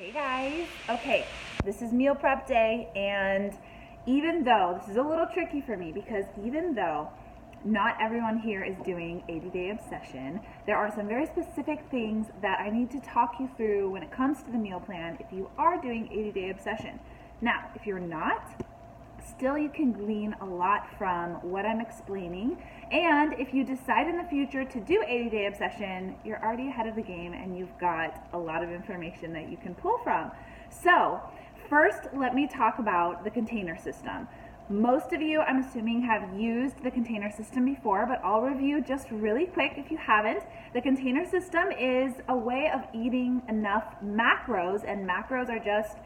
Hey guys. Okay, this is meal prep day, and even though this is a little tricky for me because even though not everyone here is doing 80-day obsession, there are some very specific things that I need to talk you through when it comes to the meal plan if you are doing 80-day obsession. Now, if you're not, still you can glean a lot from what I'm explaining. And if you decide in the future to do 80-day obsession, you're already ahead of the game and you've got a lot of information that you can pull from. So first, let me talk about the container system. Most of you, I'm assuming, have used the container system before, but I'll review just really quick if you haven't. The container system is a way of eating enough macros, and macros are just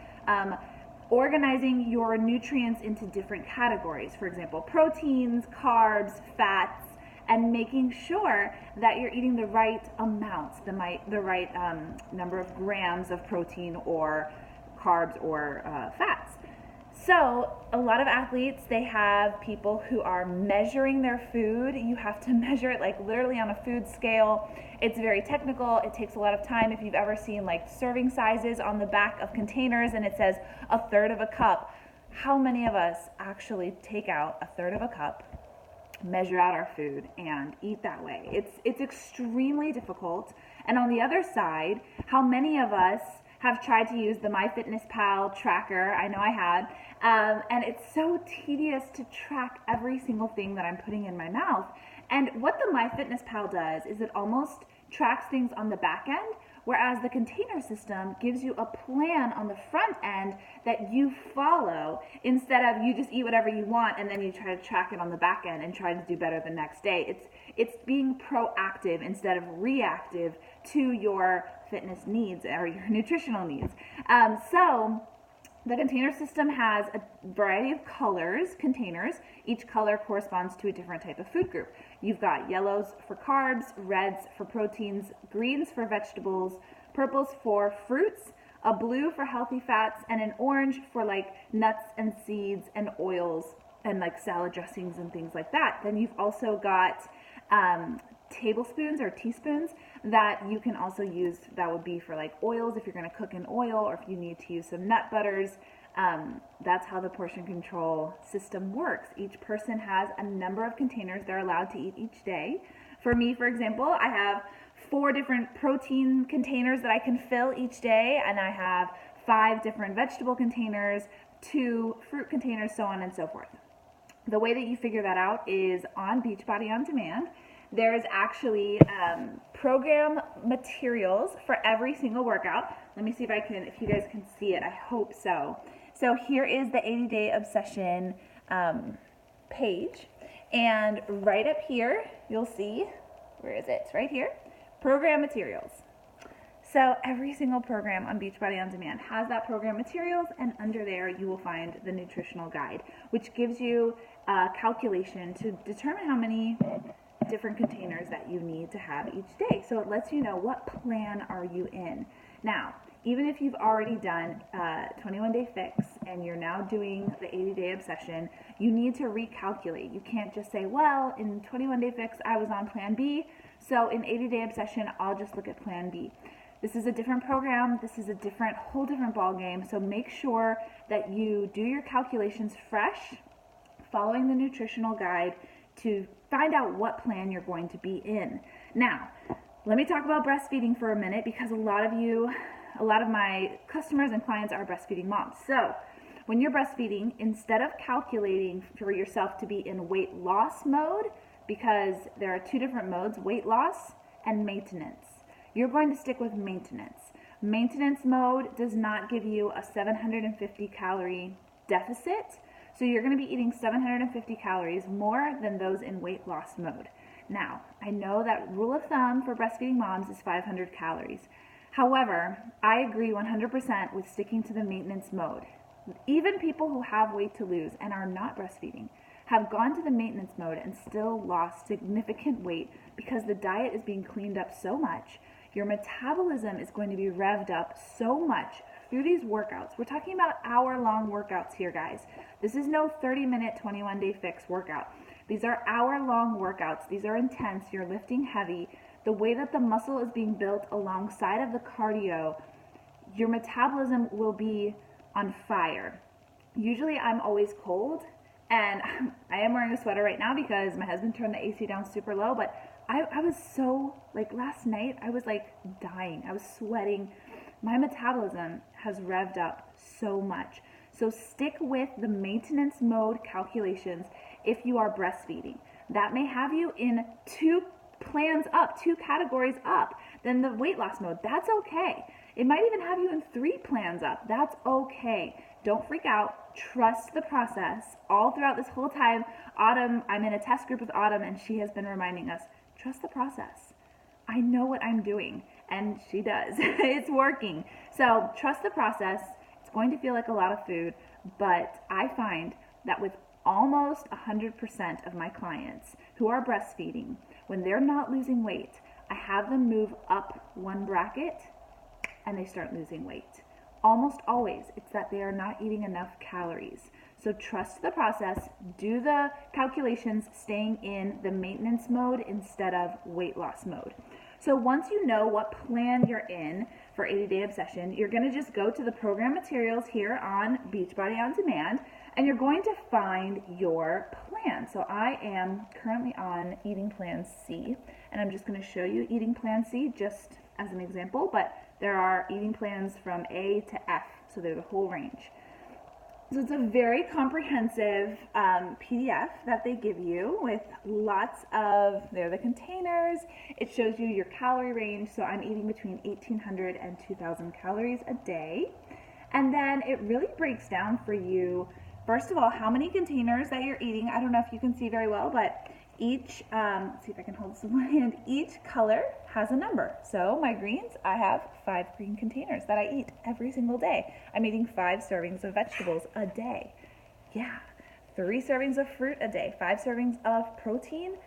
organizing your nutrients into different categories. For example, proteins, carbs, fats, and making sure that you're eating the right amounts, the right number of grams of protein or carbs or fats. So a lot of athletes, they have people who are measuring their food. You have to measure it like literally on a food scale. It's very technical. It takes a lot of time. If you've ever seen like serving sizes on the back of containers and it says a third of a cup, how many of us actually take out a third of a cup, measure out our food, and eat that way? It's extremely difficult. And on the other side, how many of us have tried to use the MyFitnessPal tracker? I know I had, and it's so tedious to track every single thing that I'm putting in my mouth. And what the MyFitnessPal does is it almost tracks things on the back end, whereas the container system gives you a plan on the front end that you follow instead of you just eat whatever you want and then you try to track it on the back end and try to do better the next day. It's being proactive instead of reactive to your fitness needs or your nutritional needs. So the container system has a variety of colors, containers. Each color corresponds to a different type of food group. You've got yellows for carbs, reds for proteins, greens for vegetables, purples for fruits, a blue for healthy fats, and an orange for like nuts and seeds and oils and like salad dressings and things like that. Then you've also got tablespoons or teaspoons that you can also use. That would be for like oils if you're going to cook in oil, or if you need to use some nut butters. That's how the portion control system works. Each person has a number of containers they're allowed to eat each day. For me, for example, I have 4 different protein containers that I can fill each day, and I have 5 different vegetable containers, 2 fruit containers, so on and so forth. The way that you figure that out is on Beachbody On Demand. There is actually program materials for every single workout. Let me see if you guys can see it. I hope so. So here is the 80-day obsession page, and right up here you'll see, where is it? It's right here, program materials. So every single program on Beachbody On Demand has that program materials, and under there you will find the nutritional guide, which gives you a calculation to determine how many different containers that you need to have each day. So it lets you know what plan are you in. Now, even if you've already done 21-day fix and you're now doing the 80-day obsession, you need to recalculate. You can't just say, well, in 21-day fix I was on plan B, so in 80-day obsession I'll just look at plan B. This is a different program. This is a whole different ball game. So make sure that you do your calculations fresh, following the nutritional guide to find out what plan you're going to be in. Now, let me talk about breastfeeding for a minute, because a lot of my customers and clients are breastfeeding moms. So when you're breastfeeding, instead of calculating for yourself to be in weight loss mode, because there are 2 different modes, weight loss and maintenance, you're going to stick with maintenance. Maintenance mode does not give you a 750 calorie deficit. So you're going to be eating 750 calories more than those in weight loss mode. Now, I know that rule of thumb for breastfeeding moms is 500 calories. However, I agree 100% with sticking to the maintenance mode. Even people who have weight to lose and are not breastfeeding have gone to the maintenance mode and still lost significant weight, because the diet is being cleaned up so much. Your metabolism is going to be revved up so much through these workouts. We're talking about hour-long workouts here, guys. This is no 30-minute, 21-day fix workout. These are hour-long workouts. These are intense. You're lifting heavy. The way that the muscle is being built alongside of the cardio, your metabolism will be on fire. Usually I'm always cold, and I am wearing a sweater right now because my husband turned the AC down super low, but I was so, like last night, I was like dying. I was sweating. My metabolism has revved up so much. So stick with the maintenance mode calculations if you are breastfeeding. That may have you in 2 plans up, 2 categories up than the weight loss mode. That's okay. It might even have you in 3 plans up. That's okay. Don't freak out. Trust the process. All throughout this whole time, Autumn, I'm in a test group with Autumn, and she has been reminding us, trust the process. I know what I'm doing, and she does. It's working. So trust the process. It's going to feel like a lot of food, but I find that with almost 100% of my clients who are breastfeeding, when they're not losing weight, I have them move up 1 bracket and they start losing weight. Almost always, it's that they are not eating enough calories. So trust the process, do the calculations, staying in the maintenance mode instead of weight loss mode. So once you know what plan you're in for 80-Day Obsession, you're going to just go to the program materials here on Beachbody On Demand, and you're going to find your plan. So I am currently on Eating Plan C, and I'm just going to show you Eating Plan C just as an example, but there are eating plans from A to F, so there's a whole range. So it's a very comprehensive PDF that they give you with lots of, there are the containers. It shows you your calorie range. So I'm eating between 1,800 and 2,000 calories a day. And then it really breaks down for you, first of all, how many containers that you're eating. I don't know if you can see very well, but each, let's see if I can hold this in my hand, each color has a number. So my greens, I have 5 green containers that I eat every single day. I'm eating 5 servings of vegetables a day. Yeah, 3 servings of fruit a day, 5 servings of protein,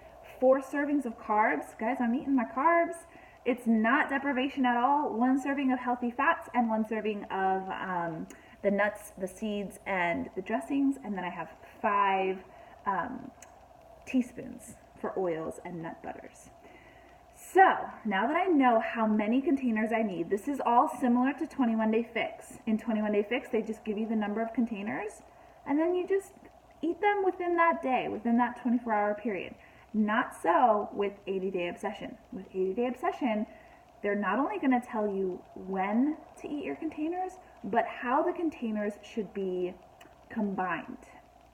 4 servings of carbs. Guys, I'm eating my carbs. It's not deprivation at all. 1 serving of healthy fats and 1 serving of the nuts, the seeds, and the dressings. And then I have 5 teaspoons for oils and nut butters. So now that I know how many containers I need, this is all similar to 21 Day Fix. In 21 Day Fix, they just give you the number of containers, and then you just eat them within that day, within that 24-hour period. Not so with 80-Day Obsession. With 80-Day Obsession, they're not only going to tell you when to eat your containers, but how the containers should be combined,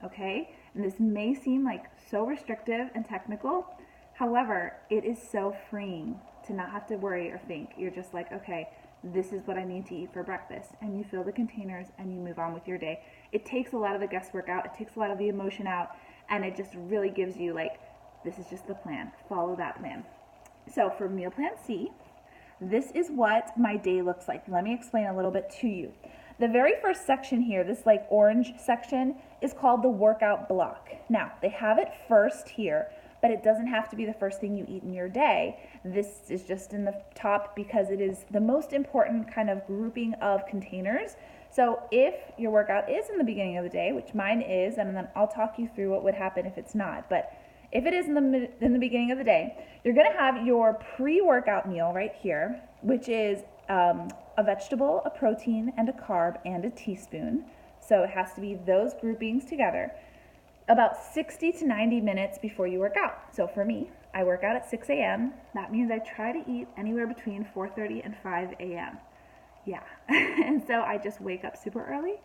okay? And this may seem like so restrictive and technical. However, it is so freeing to not have to worry or think. You're just like, okay, this is what I need to eat for breakfast. And you fill the containers and you move on with your day. It takes a lot of the guesswork out. It takes a lot of the emotion out. And it just really gives you like, this is just the plan. Follow that plan. So for Meal Plan C, this is what my day looks like. Let me explain a little bit to you. The very first section here, this like orange section, is called the workout block. Now, they have it first here, but it doesn't have to be the first thing you eat in your day. This is just in the top because it is the most important kind of grouping of containers. So if your workout is in the beginning of the day, which mine is, and then I'll talk you through what would happen if it's not, but if it is in the beginning of the day, you're gonna have your pre-workout meal right here, which is a vegetable, a protein, and a carb, and a teaspoon. So it has to be those groupings together about 60 to 90 minutes before you work out. So for me, I work out at 6 a.m. That means I try to eat anywhere between 4:30 and 5 a.m. Yeah, and so I just wake up super early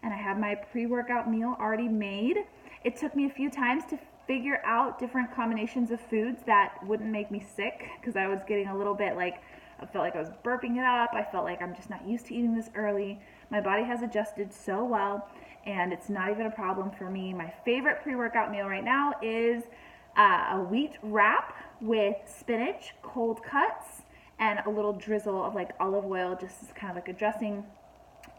and I have my pre-workout meal already made. It took me a few times to figure out different combinations of foods that wouldn't make me sick because I was getting a little bit like, I felt like I was burping it up. I felt like I'm just not used to eating this early. My body has adjusted so well, and it's not even a problem for me. My favorite pre-workout meal right now is a wheat wrap with spinach, cold cuts, and a little drizzle of like olive oil, just as kind of like a dressing.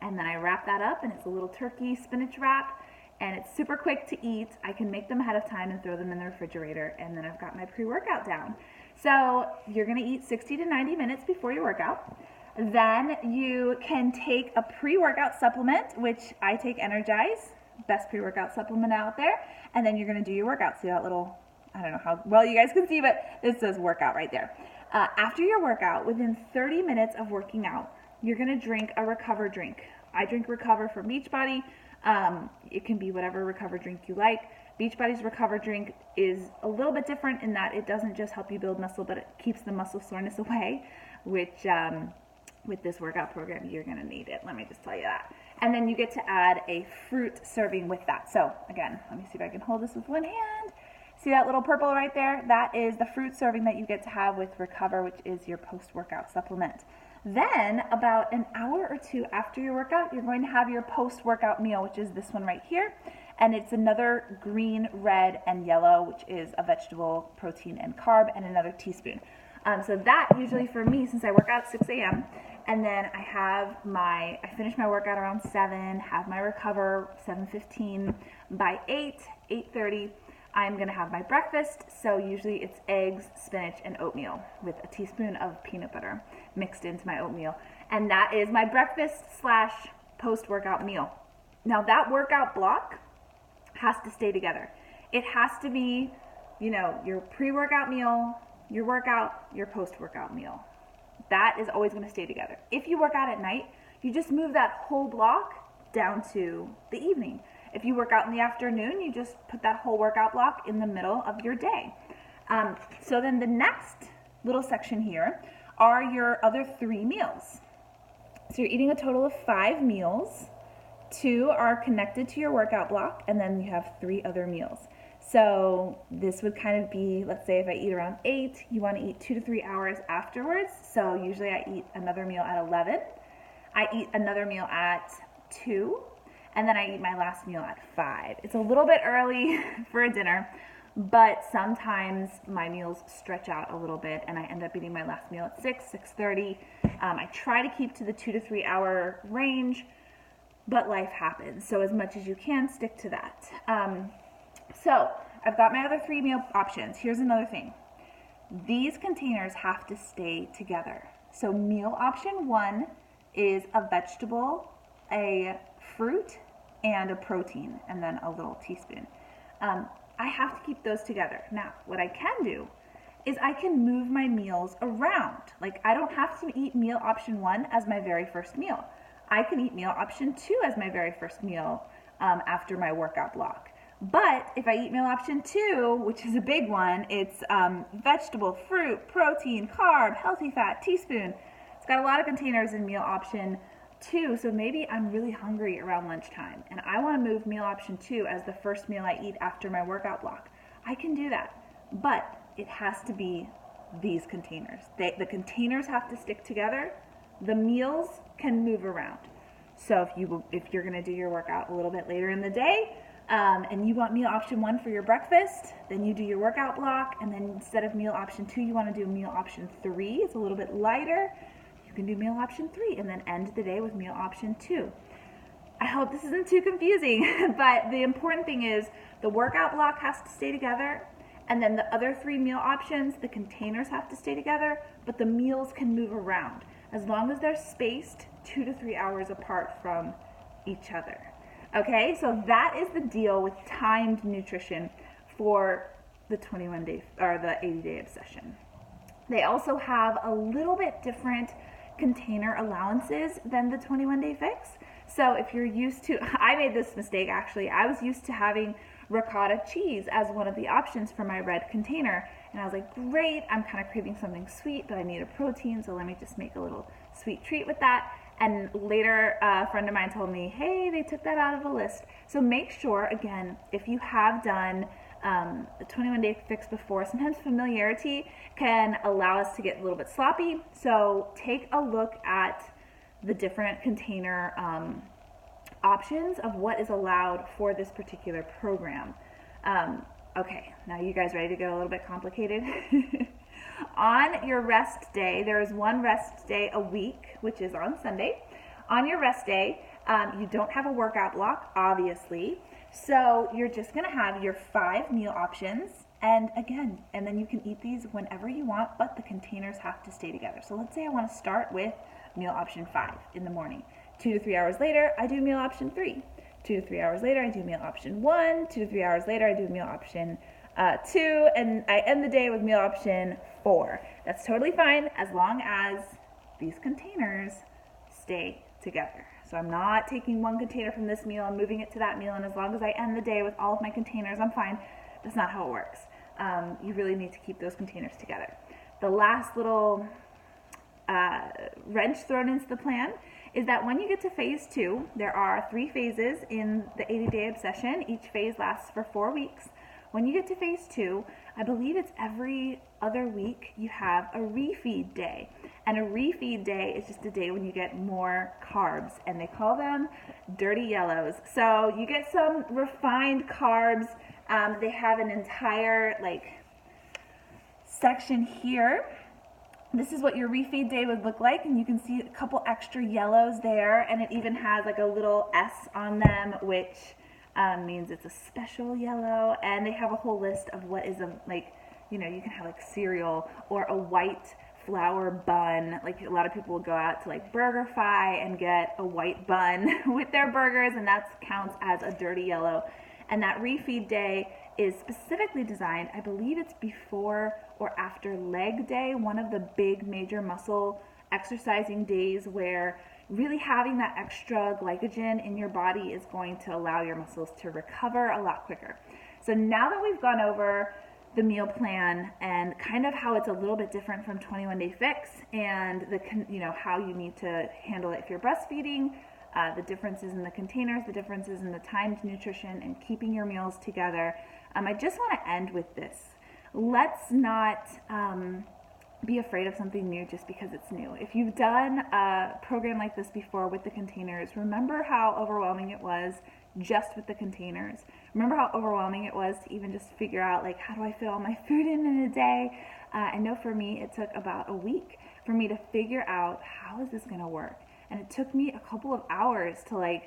And then I wrap that up, and it's a little turkey spinach wrap, and it's super quick to eat. I can make them ahead of time and throw them in the refrigerator, and then I've got my pre-workout down. So you're gonna eat 60 to 90 minutes before your workout. Then you can take a pre-workout supplement, which I take Energize, best pre-workout supplement out there, and then you're gonna do your workout. See that little, I don't know how well you guys can see, but this says workout right there. After your workout, within 30 minutes of working out, you're going to drink a Recover drink. I drink Recover from Beachbody. It can be whatever Recover drink you like. Beachbody's Recover drink is a little bit different in that it doesn't just help you build muscle, but it keeps the muscle soreness away, which with this workout program, you're going to need it. Let me just tell you that. And then you get to add a fruit serving with that. So again, let me see if I can hold this with one hand. See that little purple right there? That is the fruit serving that you get to have with Recover, which is your post-workout supplement. Then about an hour or two after your workout, you're going to have your post-workout meal, which is this one right here. And it's another green, red, and yellow, which is a vegetable, protein, and carb, and another teaspoon. So that usually for me, since I work out at 6 a.m., and then I finish my workout around 7, have my Recover 7:15. By 8:30, I'm going to have my breakfast. So usually it's eggs, spinach, and oatmeal with a teaspoon of peanut butter mixed into my oatmeal. And that is my breakfast / post-workout meal. Now that workout block has to stay together. It has to be, your pre-workout meal, your workout, your post-workout meal. That is always going to stay together. If you work out at night, you just move that whole block down to the evening. If you work out in the afternoon, you just put that whole workout block in the middle of your day. So then the next little section here are your other 3 meals. So you're eating a total of 5 meals. 2 are connected to your workout block, and then you have 3 other meals. So this would kind of be, let's say if I eat around 8, you want to eat 2 to 3 hours afterwards. So usually I eat another meal at 11. I eat another meal at 2, and then I eat my last meal at 5. It's a little bit early for a dinner, but sometimes my meals stretch out a little bit, and I end up eating my last meal at 6:30. I try to keep to the 2 to 3 hour range, but life happens. So as much as you can, stick to that. So I've got my other 3 meal options. Here's another thing. These containers have to stay together. So meal option 1 is a vegetable, a fruit, and a protein, and then a little teaspoon. I have to keep those together. Now, what I can do is I can move my meals around. Like, I don't have to eat meal option 1 as my very first meal. I can eat meal option 2 as my very first meal after my workout block. But if I eat meal option 2, which is a big one, it's vegetable, fruit, protein, carb, healthy fat, teaspoon. It's got a lot of containers in meal option 2, so maybe I'm really hungry around lunchtime and I want to move meal option 2 as the first meal I eat after my workout block. I can do that, but it has to be these containers. The containers have to stick together. The meals can move around. So if you're going to do your workout a little bit later in the day, and you want meal option 1 for your breakfast, then you do your workout block, and then instead of meal option 2, you want to do meal option 3. It's a little bit lighter. You can do meal option 3 and then end the day with meal option 2. I hope this isn't too confusing, but the important thing is the workout block has to stay together, and then the other 3 meal options, the containers have to stay together, but the meals can move around as long as they're spaced 2 to 3 hours apart from each other. Okay, so that is the deal with timed nutrition for the 21-day or the 80-day obsession. They also have a little bit different container allowances than the 21-day fix. So if you're used to, I made this mistake actually, I was used to having ricotta cheese as one of the options for my red container. And I was like, great, I'm kind of craving something sweet, but I need a protein, so let me just make a little sweet treat with that. And later, a friend of mine told me, hey, they took that out of the list. So make sure, again, if you have done the 21-day fix before, sometimes familiarity can allow us to get a little bit sloppy. So take a look at the different container options of what is allowed for this particular program. Okay, now you guys ready to get a little bit complicated? On your rest day, there is one rest day a week, which is on Sunday. On your rest day, you don't have a workout block, obviously. So you're just going to have your 5 meal options. And again, and then you can eat these whenever you want, but the containers have to stay together. So let's say I want to start with meal option 5 in the morning. 2 to 3 hours later, I do meal option 3. 2 to 3 hours later, I do meal option 1. 2 to 3 hours later, I do meal option 2, and I end the day with meal option 4. That's totally fine as long as these containers stay together. So I'm not taking one container from this meal and moving it to that meal, and as long as I end the day with all of my containers, I'm fine. That's not how it works. You really need to keep those containers together. The last little wrench thrown into the plan is that when you get to phase 2, there are 3 phases in the 80-day obsession. Each phase lasts for 4 weeks. When you get to phase 2, I believe it's every other week you have a refeed day. And a refeed day is just a day when you get more carbs, and they call them dirty yellows. So you get some refined carbs. They have an entire section here. This is what your refeed day would look like, and you can see a couple extra yellows there, and it even has like a little S on them, which means it's a special yellow. And they have a whole list of what is you can have like cereal or a white flour bun. Like a lot of people will go out to like BurgerFi and get a white bun with their burgers, and that counts as a dirty yellow. And that refeed day is specifically designed, I believe it's before or after leg day, one of the big major muscle exercising days where really having that extra glycogen in your body is going to allow your muscles to recover a lot quicker. So now that we've gone over the meal plan and kind of how it's a little bit different from 21 Day Fix, and how you need to handle it if you're breastfeeding, the differences in the containers, the differences in the timed nutrition, and keeping your meals together, I just want to end with this. Let's not be afraid of something new just because it's new. If you've done a program like this before with the containers, remember how overwhelming it was just with the containers. Remember how overwhelming it was to even just figure out how do I fit all my food in a day. I know for me it took about a week for me to figure out how is this going to work. And it took me a couple of hours to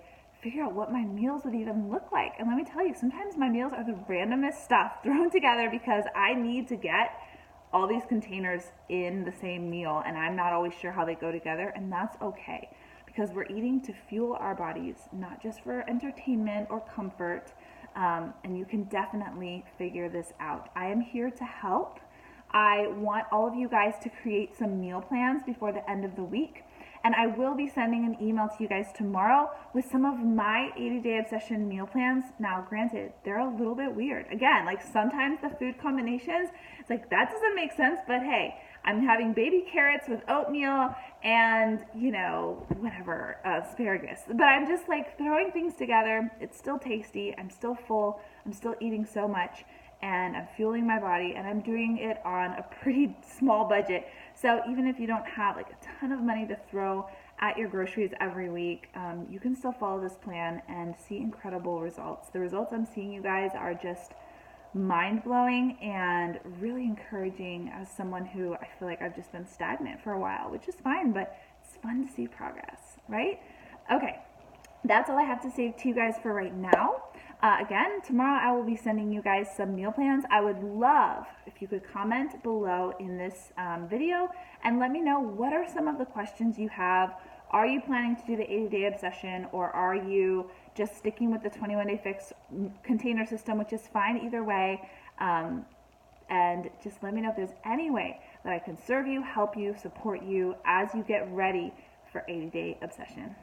figure out what my meals would even look like. And let me tell you, sometimes my meals are the randomest stuff thrown together because I need to get all these containers in the same meal, and I'm not always sure how they go together, and that's okay, because we're eating to fuel our bodies, not just for entertainment or comfort. And you can definitely figure this out. I am here to help. I want all of you guys to create some meal plans before the end of the week. And I will be sending an email to you guys tomorrow with some of my 80-day obsession meal plans. Now, granted, they're a little bit weird. Again, sometimes the food combinations, it's that doesn't make sense, but hey, I'm having baby carrots with oatmeal and, whatever, asparagus. But I'm just throwing things together. It's still tasty. I'm still full. I'm still eating so much. And I'm fueling my body, and I'm doing it on a pretty small budget. So even if you don't have a ton of money to throw at your groceries every week, you can still follow this plan and see incredible results. The results I'm seeing, you guys, are just mind-blowing and really encouraging as someone who I feel like I've just been stagnant for a while, which is fine, but it's fun to see progress, right? Okay, that's all I have to say to you guys for right now. Again, tomorrow I will be sending you guys some meal plans. I would love if you could comment below in this video and let me know what are some of the questions you have. Are you planning to do the 80-day obsession, or are you just sticking with the 21 Day Fix container system, which is fine either way? And just let me know if there's any way that I can serve you, help you, support you as you get ready for 80-day obsession.